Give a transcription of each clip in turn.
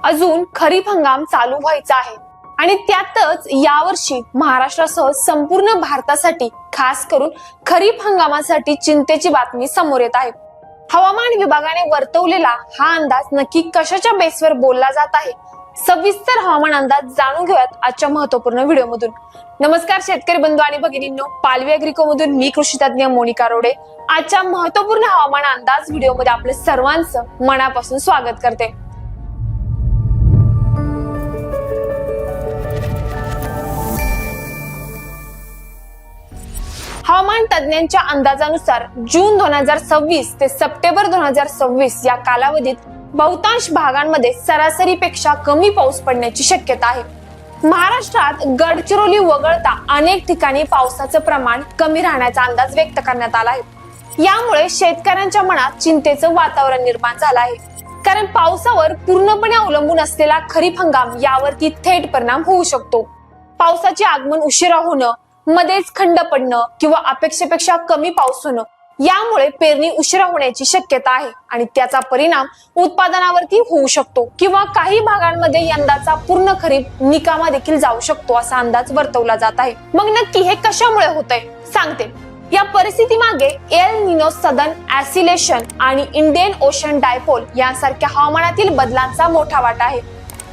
अजून खरीप हंगाम चालू व्हायचा आहे आणि त्यातच यावर्षी महाराष्ट्रासह संपूर्ण भारतासाठी खास करून खरीप हंगामासाठी चिंतेची बातमी समोर येत आहे। हवामान विभागाने वर्तवलेला हा अंदाज नक्की कशाच्या बेसवर बोलला जात आहे, सविस्तर हवामान अंदाज जाणून घेऊयात आजच्या महत्त्वपूर्ण व्हिडिओमधून। नमस्कार शेतकरी बंधू आणि भगिनींनो, पालवी अॅग्रिको मधून मी कृषी तज्ञ मोनिका रोडे आजच्या महत्त्वपूर्ण हवामान अंदाज व्हिडिओमध्ये आपले सर्वांचं मनापासून स्वागत करते। हवामान तज्ञांच्या अंदाजानुसार जून 2026 ते सप्टेंबर 2026 या कालावधीत बहुतांश भागांमध्ये सरासरीपेक्षा कमी पाऊस पडण्याची शक्यता आहे। महाराष्ट्रात गडचिरोली वगळता अनेक ठिकाणी पावसाचं प्रमाण कमी राहण्याचा अंदाज व्यक्त करण्यात आला आहे। यामुळे शेतकऱ्यांच्या मनात चिंतेचं वातावरण निर्माण झालं आहे, कारण पावसावर पूर्णपणे अवलंबून असलेला खरीप हंगाम यावरती थेट परिणाम होऊ शकतो। पावसाचे आगमन उशिरा होणं, मध्येच खंड पडणं किंवा अपेक्षेपेक्षा कमी पाऊस होणं यामुळे पेरणी उशिरा होण्याची शक्यता आहे आणि त्याचा परिणाम उत्पादनावरती होऊ शकतो किंवा काही भागांमध्ये यंदाचा पूर्ण खरीप निकामा देखील जाऊ शकतो असा अंदाज वर्तवला जात आहे। मग नक्की हे कशामुळे होतंय सांगते। या परिस्थितीमागे एल निनो सदर्न ऑसिलेशन आणि इंडियन ओशन डायपोल यांसारख्या हवामानातील बदलांचा मोठा वाटा आहे।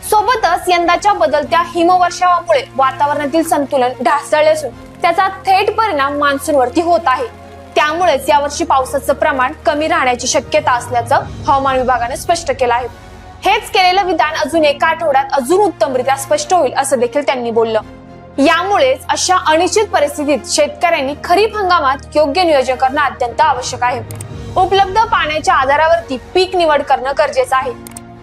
सोबतच यंदाच्या बदलत्या हिमवर्षावामुळे वातावरणातील संतुलन ढासळले असून त्याचा थेट परिणाम मान्सूनवरती होत आहे। त्यामुळेच यावर्षी पावसाचं प्रमाण कमी राहण्याची शक्यता असल्याचं हवामान विभागाने स्पष्ट केलं आहे। हेच केलेलं विधान अजून एका आठवड्यात अजून उत्तमरित्या स्पष्ट होईल असं देखील त्यांनी बोललं। यामुळेच अशा अनिश्चित परिस्थितीत शेतकऱ्यांनी खरीप हंगामात योग्य नियोजन करणं अत्यंत आवश्यक आहे। उपलब्ध पाण्याच्या आधारावरती पीक निवड करणं गरजेचं आहे।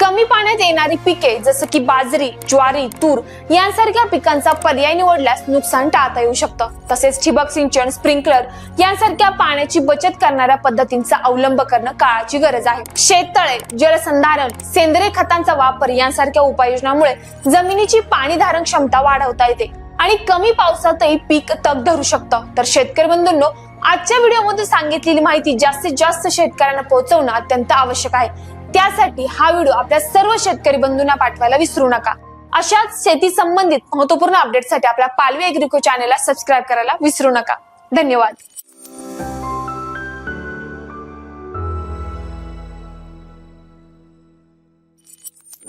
कमी पाण्यात येणारी पिके जसं की बाजरी, ज्वारी, तूर यांसारख्या पिकांचा पर्याय निवडल्यास नुकसान टाळता येऊ शकतं। तसेच ठिबक सिंचन, स्प्रिंकलर यांसारख्या पाण्याची बचत करणाऱ्या पद्धतींचा अवलंब करणं काळाची गरज आहे। शेततळे, जलसंधारण, सेंद्रिय खतांचा वापर यांसारख्या उपाययोजनांमुळे जमिनीची पाणी धारण क्षमता वाढवता येते आणि कमी पावसातही पीक तग धरू शकतं। तर शेतकरी बंधूंनो, आजच्या व्हिडिओमध्ये सांगितलेली माहिती जास्तीत जास्त शेतकऱ्यांना पोहोचवणं अत्यंत आवश्यक आहे। त्यासाठी हा व्हिडिओ आपल्या सर्व शेतकरी बंधूंना पाठवायला विसरू नका। अशाच शेती संबंधित महत्त्वपूर्ण अपडेटसाठी आपल्या पालवी अॅग्रिको चॅनलला सबस्क्राईब करायला विसरू नका। धन्यवाद।